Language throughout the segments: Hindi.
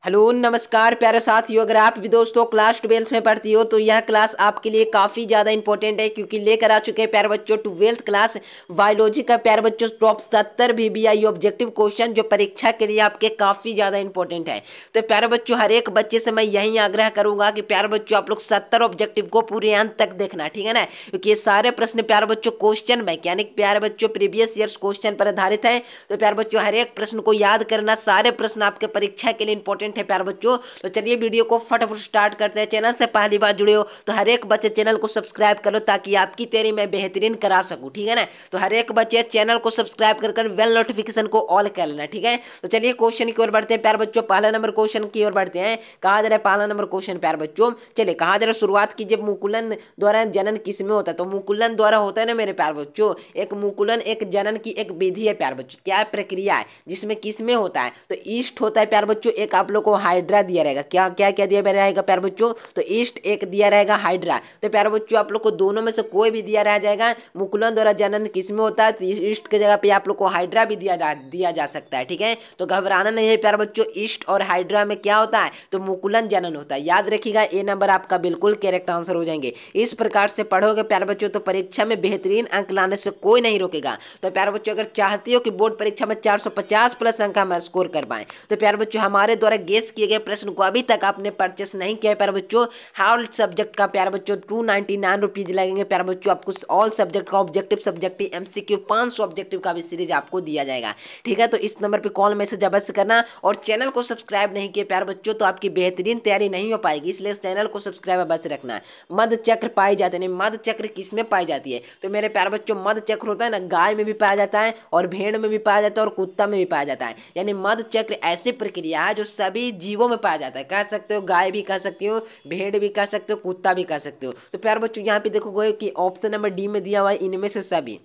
हेलो नमस्कार प्यारे साथियों। अगर आप भी दोस्तों क्लास 12th में पढ़ती हो तो यह क्लास आपके लिए काफ़ी ज़्यादा इंपॉर्टेंट है, क्योंकि लेकर आ चुके हैं प्यारे बच्चों 12th क्लास बायोलॉजी का प्यारे बच्चों टॉप 70 VBI ऑब्जेक्टिव क्वेश्चन, जो परीक्षा के लिए आपके काफ़ी ज़्यादा इंपॉर्टेंट है। तो प्यारे बच्चों हर एक बच्चे से मैं यही आग्रह करूंगा कि प्यारे बच्चों आप लोग 70 ऑब्जेक्टिव को पूरे अंत तक देखना, ठीक है ना, क्योंकि ये सारे प्रश्न प्यारे बच्चों क्वेश्चन बैंक यानी प्यारे बच्चों प्रीवियस ईयर्स क्वेश्चन पर आधारित है। तो प्यारे बच्चों हर एक प्रश्न को याद करना, सारे प्रश्न आपके परीक्षा के लिए इंपॉर्टेंट है प्यारे बच्चों। तो चलिए वीडियो को फटाफट स्टार्ट करते हैं। चैनल से पहली बार जुड़े हो तो हर एक बच्चे चैनल को सब्सक्राइब करो, ताकि आपकी तैयारी मैं बेहतरीन करा सकूं, ठीक है ना। तो हर एक बच्चे चैनल को सब्सक्राइब कर बेल नोटिफिकेशन को ऑल कर लेना, ठीक है। तो चलिए क्वेश्चन की ओर बढ़ते हैं प्यारे बच्चों। पहला नंबर क्वेश्चन की ओर बढ़ते हैं। कहा जा रहा है पहला नंबर क्वेश्चन प्यारे बच्चों, चलिए कहा जा रहा है शुरुआत की जब मुकुलन द्वारा जनन किसमें होता है। तो मुकुलन द्वारा होता है ना मेरे प्यारे बच्चों, एक मुकुलन एक जनन की एक विधि है प्यारे बच्चों, क्या प्रक्रिया है जिसमें किसमें होता है। तो ईस्ट होता है प्यारे बच्चों, एक आप लोग को हाइड्रा दिया रहेगा। क्या क्या क्या दिया रहेगा प्यारे बच्चों, तो ईस्ट एक दिया रहेगा हाइड्रा। तो प्यारे बच्चों आप लोग को दोनों में से कोई भी दिया रह जाएगा। मुकुलन द्वारा जनन किसमें होता है, तो ईस्ट की जगह पे आप लोग को हाइड्रा भी दिया जा सकता है, ठीक है। तो घबराना नहीं है प्यारे बच्चों, ईस्ट और हाइड्रा में क्या होता है, तो मुकुलन जनन होता है। याद रखिएगा, ए नंबर आपका बिल्कुल करेक्ट आंसर हो जाएंगे। इस प्रकार से पढ़ोगे प्यारे बच्चों तो परीक्षा में बेहतरीन अंक लाने से कोई नहीं रोकेगा। तो प्यारे बच्चों अगर चाहती हो कि बोर्ड परीक्षा में 450 प्लस अंक हम स्कोर कर पाए, तो प्यारे बच्चों हमारे द्वारा गेस किए गए प्रश्न को अभी तक आपने परचेस नहीं किया है प्यारे बच्चों, हर सब्जेक्ट का प्यारे बच्चों 299 रुपीज लगेंगे प्यारे बच्चों। आपको ऑल सब्जेक्ट का ऑब्जेक्टिव सब्जेक्टिव MCQ 500 ऑब्जेक्टिव का भी सीरीज आपको दिया जाएगा, ठीक है। तो इस नंबर पे कॉल मैसेज अवश्य करना, और चैनल को सब्सक्राइब नहीं किए प्यारे बच्चों तो आपकी बेहतरीन तैयारी नहीं हो पाएगी, इसलिए चैनल को सब्सक्राइब अवश्य रखना। मध चक्र पाई जाते हैं, मध चक्र किसमें पाई जाती है, तो मेरे प्यारे बच्चों मध चक्र होता है ना, गाय में भी पाया जाता है और भेड़ में भी पाया जाता है और कुत्ता में भी पाया जाता है। यानी मध चक्र ऐसी प्रक्रिया है जो सभी जीवों में पाया जाता है। कह सकते हो गाय भी कह सकते हो, भेड़ भी कह सकते हो, कुत्ता भी कह सकते हो। तो प्यारे बच्चों यहाँ पे देखोगे कि ऑप्शन नंबर डी में दिया हुआ है इनमें से सभी,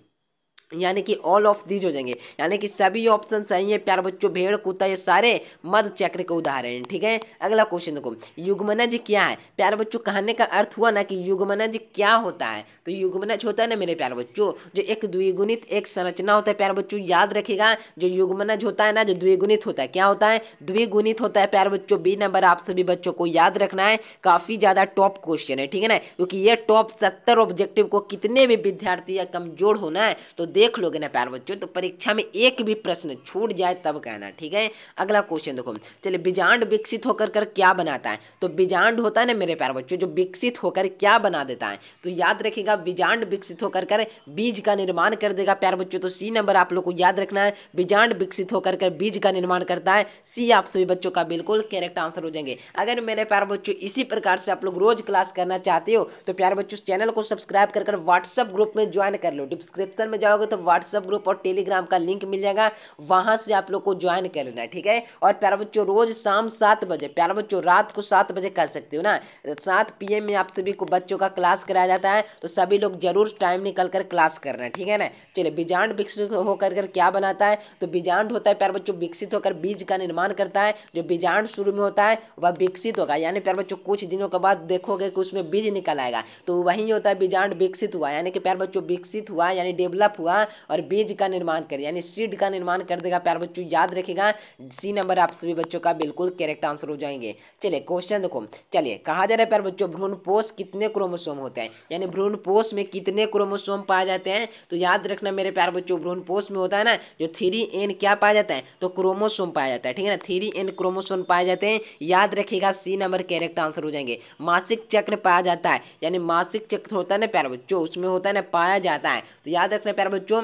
यानी कि ऑल ऑफ दीज हो जाएंगे, यानी कि सभी ऑप्शन सही है प्यारे बच्चों। भेड़ कुत्ता ये सारे मध चक्र के उदाहरण हैं, ठीक है। अगला क्वेश्चन देखो, युग्मनज क्या है प्यारे बच्चों। कहने का अर्थ हुआ ना कि युग्मनज क्या होता है, तो युग्मनज होता है ना मेरे प्यारे बच्चों, जो एक द्विगुणित एक संरचना होता है प्यारे बच्चों। याद रखिएगा, जो युग्मनज होता है ना, जो द्विगुणित होता है, क्या होता है, द्विगुणित होता है प्यारे बच्चों। बी नंबर आप सभी बच्चों को याद रखना है, काफी ज्यादा टॉप क्वेश्चन है, ठीक है ना, क्योंकि ये टॉप 70 ऑब्जेक्टिव को कितने भी विद्यार्थी या कमजोर होना है तो देख लोगे ना प्यारे बच्चों। तो परीक्षा में एक भी प्रश्न छूट जाए तब कहना, ठीक है। अगला क्वेश्चन देखो, चलिए बीजांड विकसित होकर कर क्या बनाता है। तो बीजांड होता है ना मेरे प्यारे बच्चों, जो विकसित होकर क्या बना देता है, तो याद रखिएगा बीजांड विकसित होकर कर बीज का निर्माण कर देगा प्यारे बच्चों। तो सी नंबर आप लोग को याद रखना है, बीजांड विकसित होकर कर बीज का निर्माण करता है। सी आप सभी बच्चों का बिल्कुल करेक्ट आंसर हो जाएंगे। अगर मेरे प्यारे बच्चों इसी प्रकार से आप लोग रोज क्लास करना चाहते हो तो प्यारे बच्चों चैनल को सब्सक्राइब कर व्हाट्सएप ग्रुप में ज्वाइन कर लो। डिस्क्रिप्शन में जाओगे तो व्हाट्सएप ग्रुप और टेलीग्राम का लिंक मिल जाएगा, वहां से आप लोग को ज्वाइन कर लेना, ठीक है। और प्यारे बच्चों रोज शाम 7 बजे, प्यारे बच्चों रात को 7 बजे कर सकते हो ना, 7 PM में आप सभी को बच्चों का क्लास कराया जाता है। तो सभी लोग जरूर टाइम निकल कर क्लास करना, ठीक है ना। चलिए बीजांड विकसित होकर कर क्या बनाता है, तो बीजांड होता है प्यारे बच्चों विकसित होकर बीज का निर्माण करता है। जो बीजांड शुरू में होता है वह विकसित होगा, यानी प्यारे बच्चों कुछ दिनों के बाद देखोगे कि उसमें बीज निकल आएगा, तो वही होता है बीजांड विकसित हुआ, यानी कि प्यारे बच्चों विकसित हुआ यानी डेवलप हुआ और बीज का निर्माण कर यानी सीड का निर्माण कर देगा प्यारे बच्चों। याद रखिएगा, सी नंबर आप सभी बच्चों का बिल्कुल करेक्ट आंसर हो जाएंगे। चलिए क्वेश्चन देखो, चलिए कहा जा रहा है प्यारे बच्चों भ्रूणपोष कितने क्रोमोसोम होते हैं, यानी भ्रूणपोष में कितने क्रोमोसोम पाए जाते हैं। तो याद रखना मेरे प्यारे बच्चों, भ्रूणपोष में होता है ना जो 3N क्या पाया जाता है, तो क्रोमोसोम पाया जाता है, ठीक है ना, 3N क्रोमोसोम पाए जाते हैं। याद रखिएगा, सी नंबर करेक्ट आंसर हो जाएंगे। मासिक चक्र पाया जाता है, यानी मासिक चक्र होता है ना प्यारे बच्चों, उसमें होता है ना पाया जाता है। तो याद रखना प्यारे बच्चों,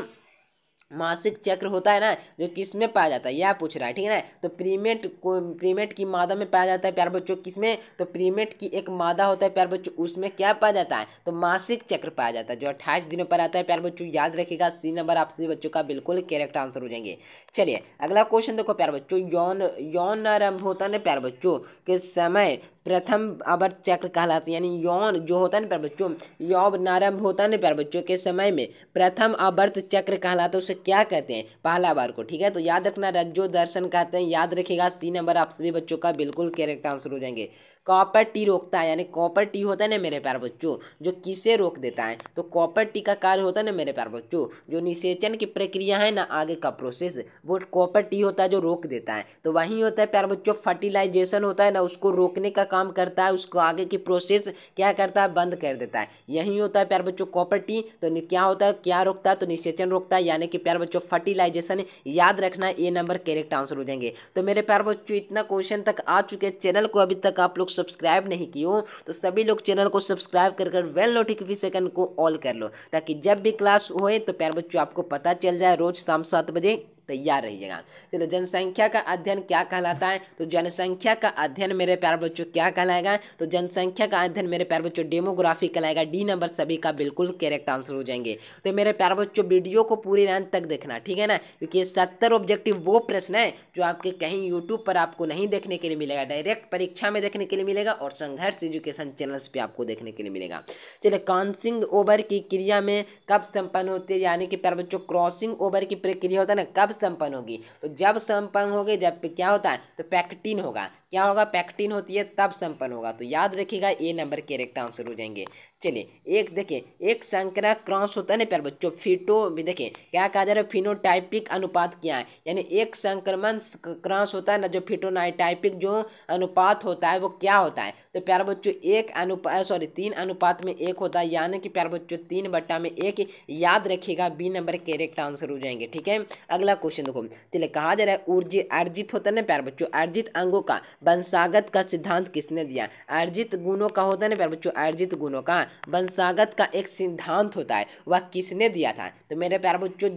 मासिक चक्र होता है ना जो किसमें पाया जाता है, यह पूछ रहा है, ठीक है ना। तो प्रीमेट को प्रीमेट की मादा में पाया जाता है प्यारे बच्चों, किसमें, तो प्रीमेट की एक मादा होता है प्यारे बच्चों, उसमें क्या पाया जाता है, तो मासिक चक्र पाया जाता है, जो 28 दिनों पर आता है प्यारे बच्चों। याद रखिएगा, सी नंबर आप सभी बच्चों का बिल्कुल करेक्ट आंसर हो जाएंगे। चलिए अगला क्वेश्चन देखो प्यारे बच्चों, यौन यौन आरंभ होता है ना प्यारे बच्चों के समय प्रथम आवर्त चक्र कहलाते हैं, यानी यौन जो होता है ना प्यारे बच्चों, यौन आरंभ होता है ना प्यारे बच्चों के समय में प्रथम आवर्त चक्र कहलाता है, उसे क्या कहते हैं, पहला बार को, ठीक है। तो याद रखना रज्जो दर्शन कहते हैं। याद रखिएगा, सी नंबर आप सभी बच्चों का बिल्कुल करेक्ट आंसर हो जाएंगे। कॉपर टी रोकता है, यानी कॉपर टी होता है ना मेरे प्यारे बच्चों जो किसे रोक देता है, तो कॉपर टी का कार्य होता है ना मेरे प्यारे बच्चों जो निषेचन की प्रक्रिया है ना आगे का प्रोसेस, वो कॉपर टी होता है जो रोक देता है। तो वही होता है प्यारे बच्चों फर्टिलाइजेशन होता है ना, उसको रोकने का काम करता है, उसको आगे की प्रोसेस क्या करता है, बंद कर देता है। यही होता है प्यारे बच्चों कॉपर टी। तो क्या होता है, क्या रोकता है, तो निषेचन रोकता है, यानी कि प्यारे बच्चों फर्टिलाइजेशन। याद रखना ए नंबर करेक्ट आंसर हो जाएंगे। तो मेरे प्यारे बच्चों इतना क्वेश्चन तक आ चुके हैं, चैनल को अभी तक आप लोग सब्सक्राइब नहीं किए हो तो सभी लोग चैनल को सब्सक्राइब कर बेल नोटिफिकेशन को ऑल कर लो, ताकि जब भी क्लास होए तो प्यारे बच्चों आपको पता चल जाए। रोज शाम 7 बजे तैयार रहिएगा। चलो जनसंख्या का अध्ययन क्या कहलाता है, तो जनसंख्या का अध्ययन मेरे प्यारे बच्चों क्या कहलाएगा, तो जनसंख्या का अध्ययन मेरे प्यारे बच्चों डेमोग्राफी कहलाएगा। डी नंबर सभी का बिल्कुल करेक्ट आंसर हो जाएंगे। तो मेरे प्यारे बच्चों वीडियो को पूरे अंत तक देखना, ठीक है ना, क्योंकि 70 ऑब्जेक्टिव वो प्रश्न है जो आपके कहीं यूट्यूब पर आपको नहीं देखने के लिए मिलेगा, डायरेक्ट परीक्षा में देखने के लिए मिलेगा और संघर्ष एजुकेशन चैनल्स पे आपको देखने के लिए मिलेगा। चलिए क्रॉसिंग ओवर की क्रिया में कब संपन्न होती है, यानी कि प्यारे बच्चों क्रॉसिंग ओवर की प्रक्रिया होता है ना कब संपन्न होगी, तो जब संपन्न होगी, जब क्या होता है, तो पैक्टिन होगा। क्या होगा, पैक्टिन होती है तब संपन्न होगा। तो याद रखिएगा ए नंबर करेक्ट आंसर हो जाएंगे। चलिए एक देखिए, एक संकरा क्रॉस होता है ना प्यारे बच्चों फिटो भी, देखिए क्या कहा जा रहा है, फिनोटाइपिक अनुपात क्या है, यानी एक संक्रमण क्रॉस होता है ना जो फिटोनाइटाइपिक जो अनुपात होता है वो क्या होता है, तो प्यारे बच्चों 3 अनुपात में 1 होता है, यानी कि प्यारे बच्चों 3/1। याद रखिएगा बी नंबर करेक्ट आंसर हो जाएंगे। ठीक है, अगला क्वेश्चन देखो। चलिए कहा जा रहा है ऊर्जा अर्जित होता है ना प्यारे बच्चों, अर्जित अंगों का वंशागत का सिद्धांत किसने दिया। अर्जित गुणों का होता है ना प्यारे बच्चों, अर्जित गुणों का वंशागत का एक सिद्धांत होता है, वह किसने दिया था, तो मेरे प्यारे बच्चों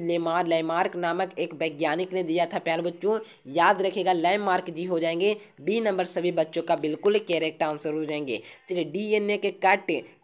लेमार्क नामक एक वैज्ञानिक ने दिया था प्यारे बच्चों। याद रखिएगा लेमार्क जी हो जाएंगे बी नंबर सभी बच्चों का बिल्कुल करेक्ट आंसर हो जाएंगे। चलिए डीएनए के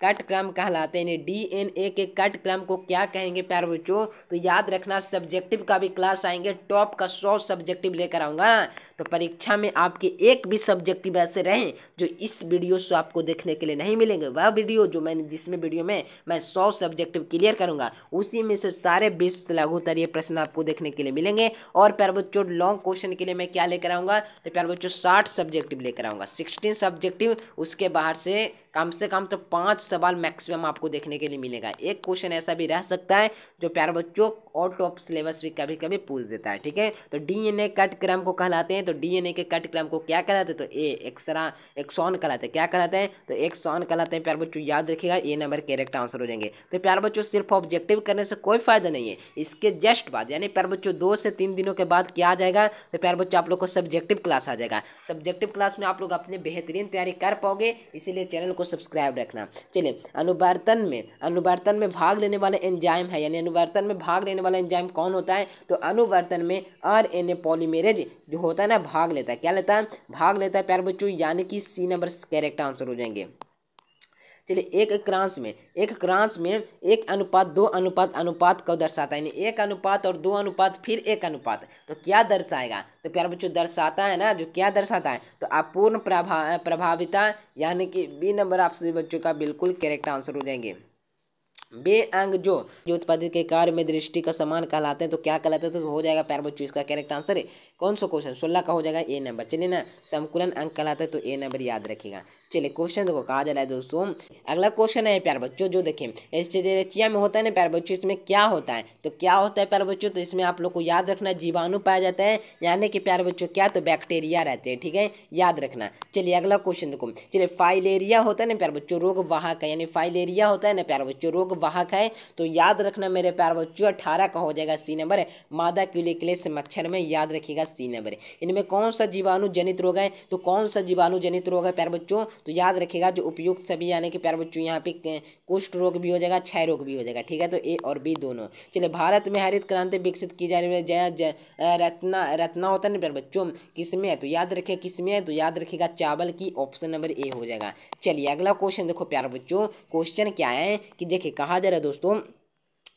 कट क्रम कहलाते हैं, डीएनए के कट क्रम को क्या कहेंगे प्यारे बच्चों, तो याद रखना सब्जेक्टिव का भी क्लास आएंगे, टॉप का 100 सब्जेक्टिव लेकर आऊंगा। तो परीक्षा में आपके एक भी सब्जेक्टिव ऐसे रहे जो इस वीडियो से आपको देखने के लिए नहीं मिलेंगे, वह वीडियो जो मैंने जिसमें वीडियो में मैं 100 सब्जेक्टिव क्लियर करूंगा, उसी में से सारे 20 लघुत्तरीय प्रश्न आपको देखने के लिए मिलेंगे। और प्यारे बच्चों लॉन्ग क्वेश्चन के लिए मैं क्या लेकर आऊंगा, तो प्यारे बच्चों 60 सब्जेक्टिव लेकर आऊंगा, 16 सब्जेक्टिव। उसके बाहर से कम तो 5 सवाल मैक्सिमम आपको देखने के लिए मिलेगा। एक क्वेश्चन ऐसा भी रह सकता है जो प्यारे बच्चों आउट ऑफ सिलेबस भी कभी कभी पूछ देता है। ठीक है, तो डीएनए कट क्रम को कहलाते हैं, तो डीएनए के कट क्रम को क्या कहलाते हैं, तो एक्सॉन कहलाते हैं। क्या कहलाते हैं, तो एक्सॉन कहलाते हैं प्यारे बच्चों। याद रखिएगा ये नंबर करेक्ट आंसर हो जाएंगे। तो प्यारे बच्चों सिर्फ ऑब्जेक्टिव करने से कोई फायदा नहीं है, इसके जस्ट बाद यानी प्यारे बच्चों 2 से 3 दिनों के बाद क्या आ जाएगा, तो प्यारे बच्चों आप लोग को सब्जेक्टिव क्लास आ जाएगा। सब्जेक्टिव क्लास में आप लोग अपने बेहतरीन तैयारी कर पाओगे, इसीलिए चैनल को सब्सक्राइब रखना। चलिए अनुवर्तन में भाग लेने वाला एंजाइम है, यानी अनुवर्तन में भाग लेने वाला एंजाइम कौन होता है, तो अनुवर्तन में आरएनए पॉलीमेरेज जो होता है ना भाग लेता है। क्या लेता है, भाग लेता है प्यारे बच्चों, यानी कि सी नंबर करेक्ट आंसर हो जाएंगे। चलिए एक क्रांस में 1:2 अनुपात को दर्शाता है, यानी 1 अनुपात और 2 अनुपात फिर 1 अनुपात, तो क्या दर्शाएगा, तो प्यारे बच्चों दर्शाता है ना, जो क्या दर्शाता है, तो अपूर्ण प्रभाविता, यानी कि बी नंबर आप सभी बच्चों का बिल्कुल करेक्ट आंसर हो जाएंगे। बे अंग जो उत्पादित के कार्य में दृष्टि का समान कहलाते हैं, तो क्या कहलाते हैं, तो हो जाएगा प्यारे बच्चों इसका करेक्ट आंसर है कौन सा क्वेश्चन 16 का हो जाएगा ए नंबर। चलिए ना समकुलन अंक कहलाता है, तो ए नंबर याद रखिएगा। चलिए क्वेश्चन देखो कहा जा रहा है दोस्तों, अगला क्वेश्चन है प्यारे बच्चों जो देखें एस्चेरिचिया में होता है ना प्यारे बच्चों, इसमें क्या होता है, तो क्या होता है प्यारे बच्चों, तो इसमें आप लोग को याद रखना जीवाणु पाया जाता है, यानी कि प्यारे बच्चों क्या, तो बैक्टीरिया रहते हैं। ठीक है, याद रखना। चलिए अगला क्वेश्चन देखो, चलिए फाइलेरिया होता है ना प्यारे बच्चों रोग वाहक है, यानी फाइलेरिया होता है ना प्यारे बच्चों रोग वाहक है, तो याद रखना मेरे प्यारे बच्चों 18 का हो जाएगा सी नंबर। मादा क्यूलिकुलस मच्छर में याद रखिएगा सी नंबर। इनमें कौन सा जीवाणु जनित रोग है, तो कौन सा जीवाणु जनित रोग है प्यारे बच्चों, तो याद रखिएगा जो उपयुक्त सभी, यानी कि प्यारे बच्चों यहाँ पे कुष्ठ रोग भी हो जाएगा, क्षय रोग भी हो जाएगा। ठीक है, तो ए और बी दोनों। चलिए भारत में हरित क्रांति विकसित की जाने में रत्ना होता है ना प्यारे बच्चों, किसमें है, तो याद रखिए किसमें है, तो याद रखिएगा चावल की, ऑप्शन नंबर ए हो जाएगा। चलिए अगला क्वेश्चन देखो प्यारे बच्चों, क्वेश्चन क्या है कि देखिए कहा जा रहा है दोस्तों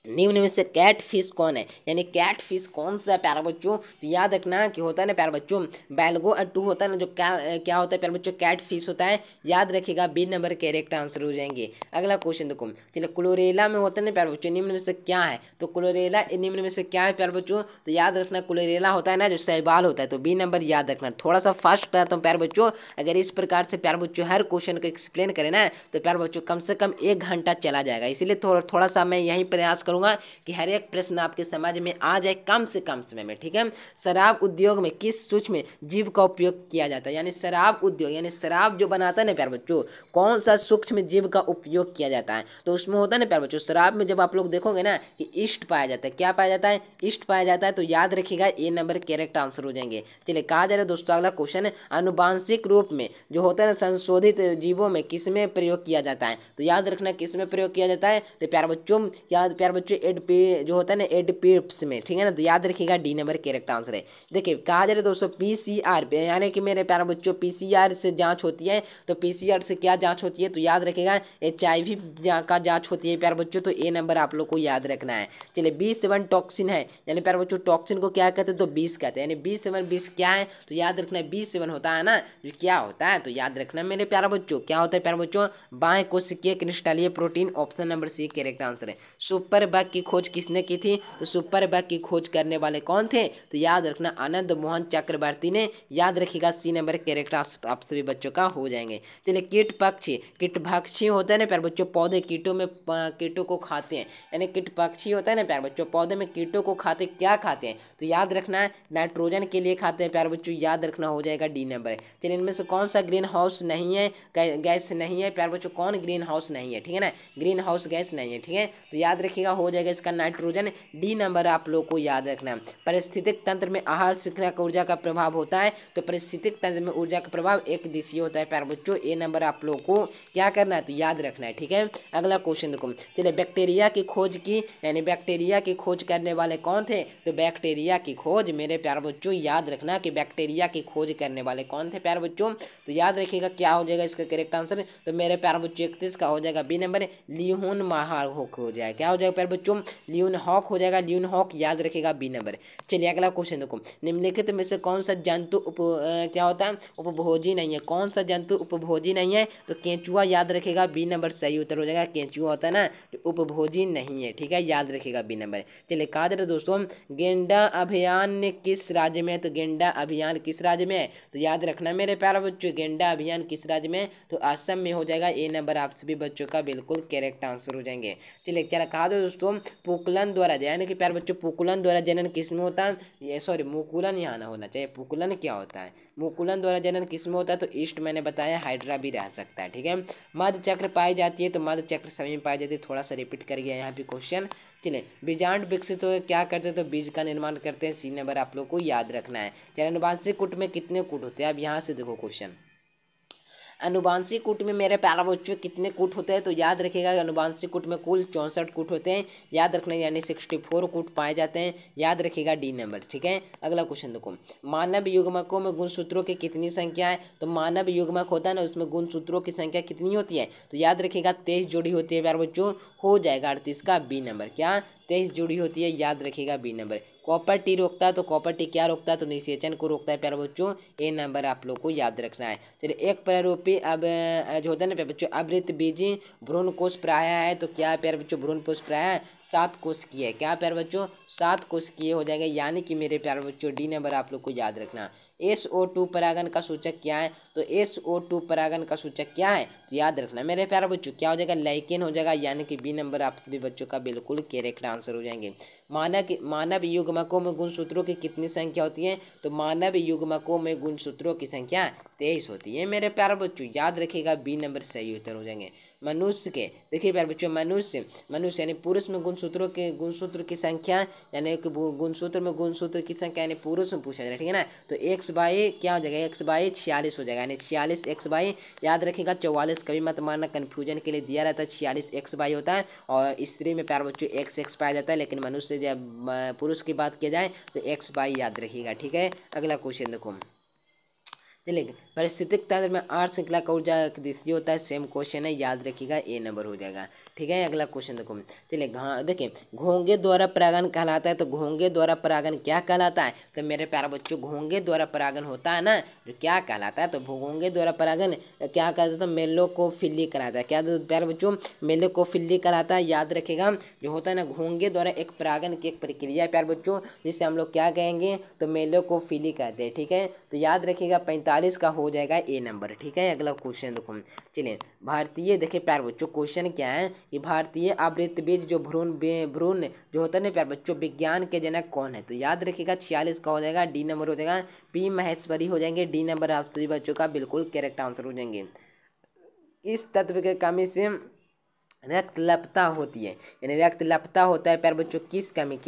निम्न में से कैट फिश कौन है, यानी कैट फिश कौन सा है प्यारे बच्चों। तो याद रखना कि होता है ना प्यारे बच्चों बैल्गो टू होता है ना, जो क्या होता है प्यारे बच्चों, कैट फिश होता है। याद रखिएगा बी नंबर करेक्ट आंसर हो जाएंगे। अगला क्वेश्चन देखो, चलिए क्लोरेला में होता है ना प्यारे बच्चों, निम्न में से क्या है। तो क्लोरेला निम्न में से क्या है प्यारे बच्चों, तो याद रखना क्लोरेला होता है ना जो शैवाल होता है, तो बी नंबर याद रखना। थोड़ा सा फास्ट करता हूँ प्यारे बच्चों, अगर इस प्रकार से प्यारे बच्चों हर क्वेश्चन को एक्सप्लेन करें ना तो प्यारे बच्चों कम से कम 1 घंटा चला जाएगा। इसीलिए थोड़ा सा मैं यही प्रयास करूंगा कि हर एक प्रश्न आपके समझ में आ जाए कम से कम समय में, ठीक है। शराब उद्योग में किस सूक्ष्म जीव का उपयोग किया जाता है, यानी शराब उद्योग यानी शराब जो बनाता है ना प्यारे बच्चों, कौन सा सूक्ष्म जीव का उपयोग किया जाता है। तो उसमें होता है ना प्यारे बच्चों, शराब में जब आप लोग देखोगे ना कि ईस्ट पाया जाता है, क्या पाया जाता है, ईस्ट पाया जाता है। तो याद रखिएगा ए नंबर करेक्ट आंसर हो जाएंगे। चलिए कहा जा रहा है दोस्तों अगला क्वेश्चन है, आनुवांशिक रूप में जो होता है ना संशोधित जीवों में किसमें प्रयोग किया जाता है। तो याद रखना किसमें प्रयोग किया जाता है, तो प्यारे बच्चों याद प्यारे बच्चों जो होता है ना एडपिप्स में, ठीक है ना। तो याद रखिएगा डी नंबर करेक्ट आंसर है। देखिए कहा जा रहा है दोस्तों पीसीआर यानी कि मेरे प्यारे बच्चों पीसीआर से जांच होती है। तो पीसीआर से क्या जांच होती है, तो याद रखिएगा HIV का जांच होती है प्यारे बच्चों। तो ए नंबर आप लोग को याद रखना है। चलिए B7 टॉक्सिन है, यानी प्यारे बच्चों टॉक्सिन को क्या कहते हैं, तो विष कहते हैं। यानी B7 क्या है, तो याद रखना B7 होता है ना जो क्या होता है, तो याद रखना मेरे प्यारे बच्चों क्या होता है प्यारे बच्चों, बाह्य कोशिकीय क्रिस्टलीय प्रोटीन। Option number C correct answer है। सुपर बग की खोज किसने की थी, तो सुपर बग की खोज करने वाले कौन थे, तो याद रखना आनंद मोहन चक्रवर्ती ने। याद रखिएगा सी नंबर करेक्ट आप सभी बच्चों का हो जाएंगे। चलिए कीट पक्षी, कीट भक्षी होता है ना प्यारे बच्चों, पौधे कीटों में कीटों को खाते हैं, यानी कीट पक्षी होता है ना प्यारे बच्चों, पौधे में कीटों को खाते क्या खाते हैं, तो याद रखना है नाइट्रोजन के लिए खाते हैं प्यारे बच्चों। याद रखना हो जाएगा डी नंबर। चलिए इनमें से कौन सा ग्रीन हाउस नहीं है, गैस नहीं है प्यारे बच्चों, कौन ग्रीन हाउस नहीं है, ठीक है ना, ग्रीन हाउस गैस नहीं है, ठीक है। तो याद रखिएगा हो जाएगा इसका नाइट्रोजन। डी नंबर आप लोग को याद रखना है। पारिस्थितिक तंत्र में आहार श्रृंखला का ऊर्जा का प्रभाव होता है। तो पारिस्थितिक तंत्र में ऊर्जा का प्रभाव एक दिशीय होता है प्यारे बच्चों। ए नंबर आप लोग को क्या करना है, तो याद रखना है, ठीक है। अगला क्वेश्चन देखो, चलिए बैक्टीरिया की खोज की, यानी बैक्टीरिया की खोज करने वाले कौन थे, तो बैक्टीरिया की खोज मेरे प्यारे बच्चों याद रखना कि बैक्टीरिया की खोज करने वाले कौन थे प्यारे बच्चों। तो याद रखिएगा क्या हो जाएगा इसका करेक्ट आंसर, तो मेरे प्यारे बच्चों 31 का हो जाएगा बी नंबर, लियोन महार हॉक हो जाएगा। क्या हो जाएगा प्यारे बच्चों, लियोन हॉक हो जाएगा, लियोन हॉक याद रखेगा बी नंबर। चलिए अगला क्वेश्चन देखो, निम्नलिखित में से कौन सा जंतु क्या होता है, उपभोजी नहीं है। कौन सा जंतु उपभोजी नहीं है, तो केंचुआ याद रखेगा बी नंबर सही उत्तर हो जाएगा। केंचुआ होता है ना जो उपभोजी नहीं है, ठीक है, याद रखेगा बी नंबर। चलिए कहा जा रहा है दोस्तों गेंडा अभियान किस राज्य में है, तो गेंडा अभियान किस राज्य में है, तो याद रखना मेरे प्यारे बच्चों गेंडा अभियान किस राज्य में, तो असम में हो जाएगा। ए नंबर आप सभी बच्चों का बिल्कुल करेक्ट आंसर हो जाएंगे। चलिए क्या कहा दो दोस्तों पुकुलन द्वारा, यानी कि प्यारे बच्चों पुकुलन द्वारा जनन किसमें होता है, ये सॉरी मुकुलन यहाँ ना होना चाहिए, पुकुलन क्या होता है, मुकुलन द्वारा जनन किसमें होता है, तो ईस्ट मैंने बताया हाइड्रा भी रह सकता है, ठीक है। मध्य चक्र पाई जाती है, तो मध्य चक्र सभी में पाई जाती है। थोड़ा सा रिपीट कर गया यहाँ पे क्वेश्चन। चलिए बीजांड विकसित हो क्या करते हैं, तो बीज का निर्माण करते हैं। सी नंबर आप लोग को याद रखना है। चलिए अनुवांशिक कूट में कितने कूट होते हैं, अब यहाँ से देखो क्वेश्चन, अनुवांशिक कूट में मेरे प्यारे बच्चों कितने कूट होते हैं, तो याद रखिएगा अनुवांशिक कूट में कुल 64 कूट होते हैं। याद रखना यानी 64 कूट पाए जाते हैं। याद रखिएगा डी नंबर, ठीक है। अगला क्वेश्चन देखो, मानव युग्मकों में गुणसूत्रों की कितनी संख्या है, तो मानव युग्मक होता है ना उसमें गुणसूत्रों की संख्या कितनी होती है, तो याद रखिएगा 23 जोड़ी होती है प्यारे बच्चों, हो जाएगा 38 का बी नंबर। क्या 23 जोड़ी होती है, याद रखिएगा बी नंबर। कॉपर टी रोकता है, तो कॉपर टी क्या रोकता है, तो निषेचन को रोकता है प्यारे बच्चों। ए नंबर आप लोग को याद रखना है। चलिए एक प्रारूपी अब जो होता है ना प्यारे बच्चों आवृत बीजी भ्रूण कोश प्राय है, तो क्या प्यारे बच्चों भ्रूण कोश प्राय 7 कोश की है। क्या प्यारे बच्चों 7 कोश की हो जाएगा, यानी कि मेरे प्यारे बच्चों डी नंबर आप लोग को याद रखना। SO2 परागन का सूचक क्या है, तो SO2 परागन का सूचक क्या है, तो याद रखना मेरे प्यारे बच्चों क्या हो जाएगा, लाइकेन हो जाएगा, यानी कि बी नंबर आप सभी बच्चों का बिल्कुल करेक्ट आंसर हो जाएंगे। मानव युग्मकों में गुणसूत्रों की कितनी संख्या होती है, तो मानव युग्मकों में गुणसूत्रों की संख्या 23 होती है मेरे प्यारे बच्चों, याद रखिएगा बी नंबर सही उत्तर हो जाएंगे। मनुष्य के देखिए प्यारे बच्चों मनुष्य यानी पुरुष में गुणसूत्र की संख्या, यानी कि गुणसूत्र में गुणसूत्र की संख्या यानी पुरुष में पूछा जा रहा है, ठीक है ना। तो x बाई क्या हो जाएगा, x बाई 46 हो जाएगा, यानी 46 x बाई, याद रखिएगा 44 कभी मत मारना, कन्फ्यूजन के लिए दिया रहता है। 46 x बाई होता है, और स्त्री में प्यारे बच्चों x पाया जाता है, लेकिन मनुष्य जब पुरुष की बात किया जाए तो x बाई याद रखिएगा, ठीक है। अगला क्वेश्चन देखो, चलिए परिस्थितिक तंत्र में 8 श्रृंखला का ऊर्जा दिशी होता है, सेम क्वेश्चन है, याद रखिएगा, ए नंबर हो जाएगा। ठीक है, अगला क्वेश्चन देखो, चलिए देखिए, घोंगे द्वारा परागण कहलाता है, तो घोंगे द्वारा परागण क्या कहलाता है? तो मेरे प्यारे बच्चों, घोंगे द्वारा परागण होता है ना, जो क्या कहलाता है? तो घोंगे द्वारा परागण क्या कहलाता है? तो मेलोकोफिली कहलाता है। क्या प्यारे बच्चों? मेलोकोफिली कहलाता है, याद रखेगा। जो होता है ना, घोंगे द्वारा एक परागण की एक प्रक्रिया है प्यारे बच्चों, जिसे हम लोग क्या कहेंगे? तो मेलोकोफिली कहते हैं। ठीक है, तो याद रखिएगा 45 का हो जाएगा ए नंबर। ठीक है, अगला क्वेश्चन देखो, चलिए भारतीय, देखिए प्यारे बच्चों क्वेश्चन क्या है कि भारतीय आवृत्तबीज जो भ्रूण जो होता है ना प्यारे बच्चों, विज्ञान के जनक कौन है? तो याद रखिएगा 46 का हो जाएगा, डी नंबर हो जाएगा, पी महेश्वरी हो जाएंगे। डी नंबर आप सभी बच्चों का बिल्कुल करेक्ट आंसर हो जाएंगे। इस तत्व के कमी से रक्तलपता होती है, यानी रक्तलपता होता है प्यारे बच्चों किस कमी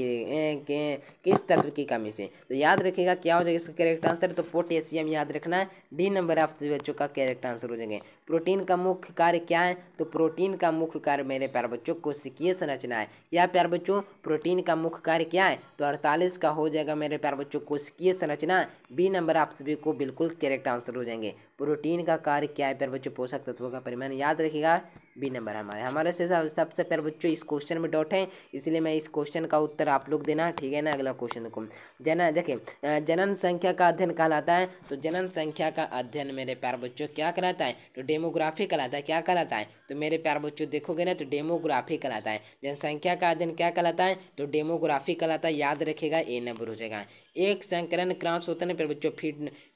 किस तत्व की कमी से? तो याद रखिएगा क्या हो जाएगा इसका करेक्ट आंसर? तो पोटेशियम, याद रखना है, डी नंबर आप सभी बच्चों का करेक्ट आंसर हो जाएंगे। प्रोटीन का मुख्य कार्य क्या है? तो प्रोटीन का मुख्य कार्य मेरे प्यारे बच्चों कोशिकीय संरचना है। क्या प्यारे बच्चों? प्रोटीन का मुख्य कार्य क्या है? तो 48 का हो जाएगा मेरे प्यारे बच्चों कोशिकीय संरचना, बी नंबर आप सभी को बिल्कुल करेक्ट आंसर हो जाएंगे। प्रोटीन का कार्य क्या है प्यारे बच्चों? पोषक तत्वों का परिवहन, याद रखिएगा, बी नंबर हमारे से सबसे प्यारे बच्चों इस क्वेश्चन में डाउट है, इसलिए मैं इस क्वेश्चन का उत्तर आप लोग देना। ठीक है ना, अगला क्वेश्चन देखो, देखिए जनन संख्या का अध्ययन कहलाता है, तो जनन संख्या का अध्ययन मेरे प्यारे बच्चों क्या कहलाता है? तो डेमोग्राफी कहलाता है। क्या कहलाता है? तो मेरे प्यारे बच्चों देखोगे ना, तो डेमोग्राफी कहलाता है। जनसंख्या का अध्ययन क्या कहलाता है? तो डेमोग्राफी कहलाता है, याद रखेगा, ए नंबर हो जाएगा। एक संकरण क्रॉस होता है ना प्यारे बच्चों,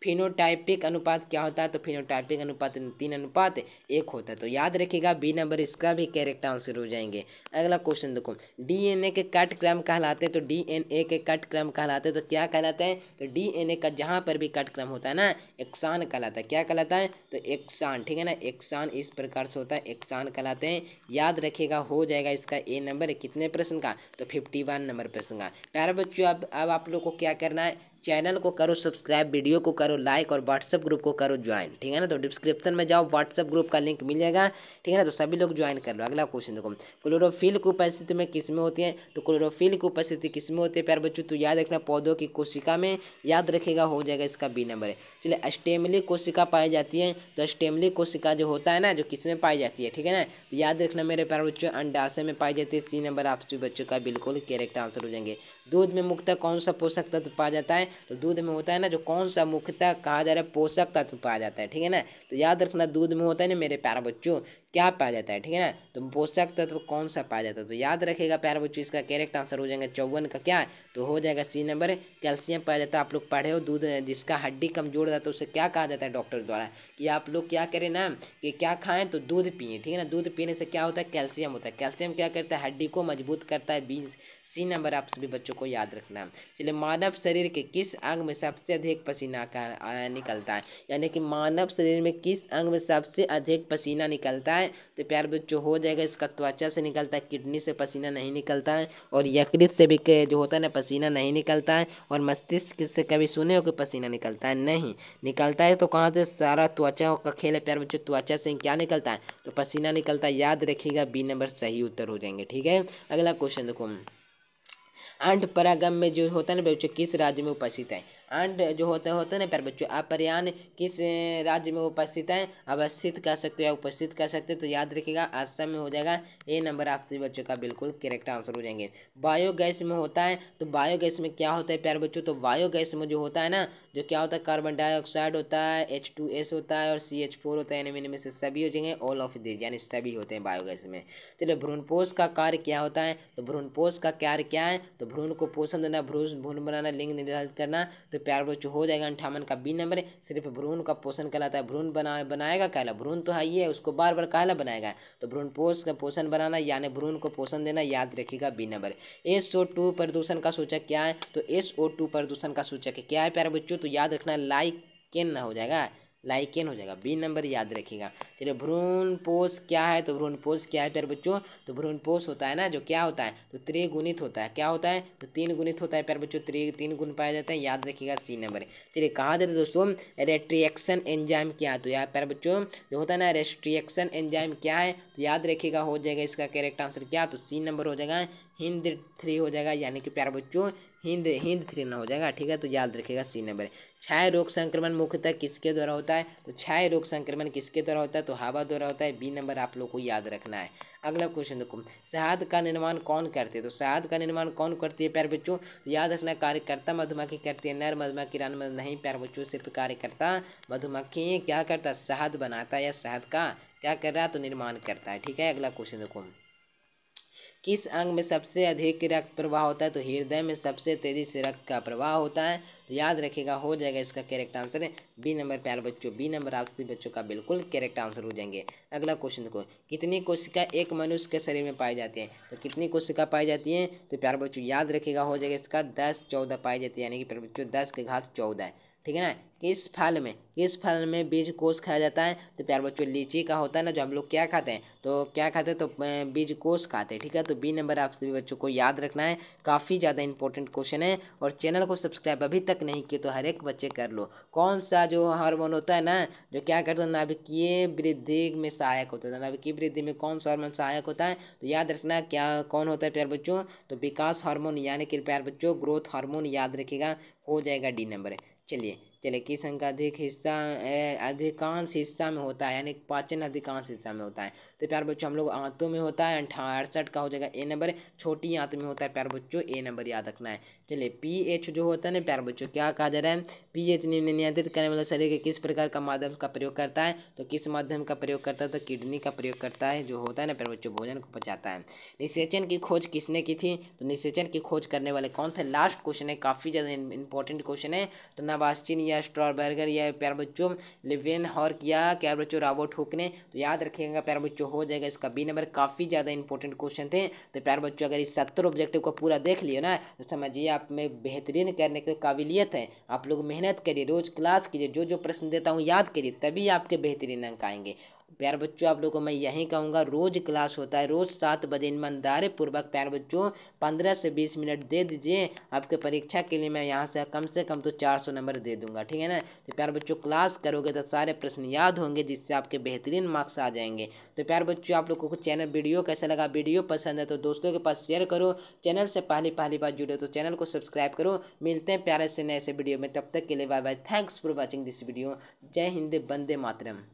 फिनोटाइपिक अनुपात क्या होता है? तो फिनोटाइपिक अनुपात 3:1 होता है, तो याद रखिएगा, बी नंबर इसका भी करेक्ट आंसर हो जाएंगे। अगला क्वेश्चन देखो, डीएनए के कट क्रम कहलाते हैं, तो डीएनए के कट क्रम कहलाते हैं, तो क्या कहलाते हैं? तो डीएनए का जहां पर भी कट क्रम होता है ना, एक्सान कहलाता है। क्या कहलाता है? तो एक्सान। ठीक है ना, एक्सान इस प्रकार से होता है, एक्सान कहलाते हैं, याद रखिएगा, हो जाएगा इसका ए नंबर। कितने प्रश्न का? तो 51 नंबर प्रश्न का। प्यारे बच्चों अब आप लोग को क्या करना है, चैनल को करो सब्सक्राइब, वीडियो को करो लाइक और व्हाट्सएप ग्रुप को करो ज्वाइन। ठीक है ना, तो डिस्क्रिप्शन में जाओ, व्हाट्सएप ग्रुप का लिंक मिल जाएगा। ठीक है ना, तो सभी लोग ज्वाइन कर लो। अगला क्वेश्चन देखो, क्लोरोफिल की उपस्थिति में किसमें होती है? तो क्लोरोफिल की उपस्थिति किसमें होती है प्यारे बच्चों? तो याद रखना, पौधों की कोशिका में, याद रखेगा, हो जाएगा इसका बी नंबर है। चलिए अष्टेमली कोशिका पाई जाती है, तो अष्टेमली कोशिका जो होता है ना, जो किसमें पाई जाती है? ठीक है ना, तो याद रखना मेरे प्यारे बच्चों, अंडाशय में पाई जाती है, सी नंबर आप सभी बच्चों का बिल्कुल करेक्ट आंसर हो जाएंगे। दूध में मुख्यतः कौन सा पोषक तत्व पाया जाता है? तो दूध में होता है ना, जो कौन सा मुख्यतः कहा जा रहा है, पोषक तत्व पाया जाता है। ठीक है ना, तो याद रखना, दूध में होता है ना मेरे प्यारे बच्चों, क्या पाया जाता है? ठीक है ना, तो पोषक तत्व कौन सा पाया जाता है? तो याद रखेगा प्यारे बच्चों, इसका करेक्ट आंसर हो जाएगा 54 का, क्या है? तो हो जाएगा सी नंबर, कैल्शियम पाया जाता है। आप लोग पढ़े हो, दूध जिसका हड्डी कमजोर जाता है उसे क्या कहा जाता है डॉक्टर द्वारा, कि आप लोग क्या करें ना, कि क्या खाएं? तो दूध पिए। ठीक है ना, दूध पीने से क्या होता है? कैल्शियम होता है। कैल्शियम क्या करता है? हड्डी को मजबूत करता है। बी सी नंबर आप सभी बच्चों को याद रखना। चलिए, मानव शरीर के किस अंग में सबसे अधिक पसीना निकलता है? यानी कि मानव शरीर में किस अंग में सबसे अधिक पसीना निकलता है? तो प्यारे बच्चों हो जाएगा इसका, त्वचा से निकलता है, किडनी से पसीना नहीं निकलता है, और यकृत से भी जो होता है ना पसीना नहीं निकलता है, और मस्तिष्क से कभी सुने हो कि पसीना निकलता है? नहीं निकलता है। तो कहाँ से? सारा त्वचा का खेल है प्यारे बच्चों, त्वचा से क्या निकलता है? तो पसीना निकलता है, याद रखिएगा, बी नंबर सही उत्तर हो जाएंगे। ठीक है, अगला क्वेश्चन देखो, अंड परागम में जो होता है ना बच्चों, किस राज्य में उपस्थित है? अंड जो होता है ना प्यारे बच्चों, अपरयान किस राज्य में उपस्थित है? अवस्थित कर सकते हो या उपस्थित कर सकते हो, तो याद रखिएगा असम में हो जाएगा, ए नंबर आप सभी बच्चों का बिल्कुल करेक्ट आंसर हो जाएंगे। बायोगैस में होता है, तो बायोगैस में क्या होता है प्यारे बच्चों? तो बायोगैस में जो होता है ना, जो क्या होता है, कार्बन डाइऑक्साइड होता है, H2S होता है, और CH4 होता है, इनमें से सभी हो जाएंगे, ऑल ऑफ दिस, यानी सभी होते हैं बायोगैस में। चलिए, भ्रूणपोष का कार्य क्या होता है? तो भ्रूणपोष का कार्य क्या है? तो भ्रूण को पोषण देना, भ्रूण बनाना, लिंग निर्धारित करना, तो प्यारे बच्चों हो जाएगा 58 का बी नंबर। सिर्फ भ्रूण का पोषण कहलाता है, भ्रूण बनाएगा कहला, भ्रूण तो है ही है, उसको बार बार कहला बनाएगा, तो भ्रूण पोष का पोषण बनाना, यानी भ्रूण को पोषण देना, याद रखिएगा, बी नंबर। SO2 प्रदूषण का सूचक क्या है? तो SO2 प्रदूषण का सूचक क्या है प्यारे बच्चों? तो याद रखना, लाइकेन ना हो जाएगा, लाइकेन हो जाएगा, बी नंबर याद रखिएगा। चलिए, भ्रूणपोष क्या है? तो भ्रूणपोष क्या है प्यारे बच्चों? तो भ्रूणपोष होता है ना, जो क्या होता है? तो त्रिगुणित होता है। क्या होता है? तो 3 गुणित होता है प्यारे बच्चों, 3 गुण पाए जाते हैं, याद रखिएगा, सी नंबर। चलिए, कहा जाता है दोस्तों, रेस्ट्रिक्शन एंजाइम क्या है? तो यार प्यारे बच्चों जो होता है ना, रेस्ट्रिक्शन एंजाइम क्या है? तो याद रखिएगा, हो जाएगा इसका करेक्ट आंसर क्या? तो सी नंबर हो जाएगा, हिंद 3 हो जाएगा, यानी कि प्यारे बच्चों हिंद हिंद 3 ना हो जाएगा। ठीक है, तो याद रखिएगा सी नंबर। क्षय रोग संक्रमण मुख्यतः किसके द्वारा होता है? तो क्षय रोग संक्रमण किसके द्वारा होता है? तो हवा द्वारा होता है। बी नंबर आप लोग को याद रखना है। अगला क्वेश्चन देखो, शहद का निर्माण कौन करते हैं? तो शहद का निर्माण कौन करती है प्यारे बच्चों? तो याद रखना, कार्यकर्ता मधुमक्खी करती है, नर मधुमक्खी रानी मधुमक्खी नहीं प्यारे बच्चों, सिर्फ कार्यकर्ता मधुमक्खी क्या करता है? शहद बनाता है, या शहद का क्या कर रहा है? तो निर्माण करता है। ठीक है, अगला क्वेश्चन देखो, किस अंग में सबसे अधिक रक्त प्रवाह होता है? तो हृदय में सबसे तेजी से रक्त का प्रवाह होता है। तो याद रखिएगा, हो जाएगा इसका करेक्ट आंसर है बी नंबर प्यारे बच्चों। बी नंबर आप सभी बच्चों का बिल्कुल करेक्ट आंसर हो जाएंगे। अगला क्वेश्चन देखो, कितनी कोशिका एक मनुष्य के शरीर में पाई जाती है? तो कितनी कोशिका पाई जाती है? तो प्यारे बच्चों याद रखिएगा, हो जाएगा इसका 10-14 पाई जाती है, यानी कि प्यारे बच्चों 10 की घात 14 है। ठीक है ना। किस फल में बीज कोष खाया जाता है? तो प्यारे बच्चों लीची का होता है ना, जो हम लोग क्या खाते हैं? तो क्या खाते हैं? तो बीज कोष खाते हैं। ठीक है, तो बी नंबर आप सभी बच्चों को याद रखना है। काफ़ी ज़्यादा इंपॉर्टेंट क्वेश्चन है, और चैनल को सब्सक्राइब अभी तक नहीं किए तो हर एक बच्चे कर लो। कौन सा जो हार्मोन होता है ना, जो क्या करता है? नाभिकीय वृद्धि में सहायक होता है। नाभिकीय वृद्धि में कौन सा हार्मोन सहायक होता है? तो याद रखना, क्या कौन होता है प्यारे बच्चों? तो विकास हार्मोन, यानी कि प्यारे बच्चों ग्रोथ हार्मोन, याद रखिएगा, हो जाएगा डी नंबर। चलिए चलिए, किस अंग का अधिकांश हिस्सा में होता है, यानी पाचन अधिकांश हिस्सा में होता है? तो प्यारे बच्चों हम लोग आंतों में होता है, 68 का हो जाएगा ए नंबर। छोटी आंत में होता है प्यारे बच्चों, ए नंबर याद रखना है। चलिए, पीएच जो होता है ना प्यारे बच्चों, क्या कहा जा रहा है? पीएच नियंत्रित करने वाला शरीर के किस प्रकार का माध्यम का प्रयोग करता है? तो किस माध्यम का प्रयोग करता है? तो किडनी का प्रयोग करता है, जो होता है ना प्यारे बच्चों, भोजन को पचाता है। निषेचन की खोज किसने की थी? तो निषेचन की खोज करने वाले कौन थे? लास्ट क्वेश्चन है, काफ़ी ज़्यादा इंपॉर्टेंट क्वेश्चन है। तो नबास्टिन या स्ट्रॉबर्गर या प्यारे बच्चों लिवेनहॉर्क या प्यारे बच्चों रॉबर्ट हुक ने? तो याद रखिएगा प्यारे बच्चों, हो जाएगा इसका बी नंबर। काफ़ी ज़्यादा इंपॉर्टेंट क्वेश्चन थे। तो प्यारे बच्चों अगर इस 70 ऑब्जेक्टिव को पूरा देख लियो ना, तो समझिए आप में बेहतरीन करने की काबिलियत है। आप लोग मेहनत करिए, रोज क्लास कीजिए, जो जो प्रश्न देता हूँ याद करिए, तभी आपके बेहतरीन अंक आएंगे। प्यारे बच्चों आप लोगों को मैं यही कहूँगा, रोज क्लास होता है, रोज 7 बजे ईमानदारी पूर्वक प्यारे बच्चों 15 से 20 मिनट दे दीजिए। आपके परीक्षा के लिए मैं यहाँ से कम तो 400 नंबर दे दूंगा। ठीक है ना। तो प्यारे बच्चों क्लास करोगे तो सारे प्रश्न याद होंगे, जिससे आपके बेहतरीन मार्क्स आ जाएंगे। तो प्यारे बच्चों आप लोगों को चैनल वीडियो कैसा लगा? वीडियो पसंद है तो दोस्तों के पास शेयर करो। चैनल से पहली बार जुड़े तो चैनल को सब्सक्राइब करो। मिलते हैं प्यारे से नए से वीडियो में, तब तक के लिए bye bye. Thanks for watching this video. जय हिंद, वंदे मातरम।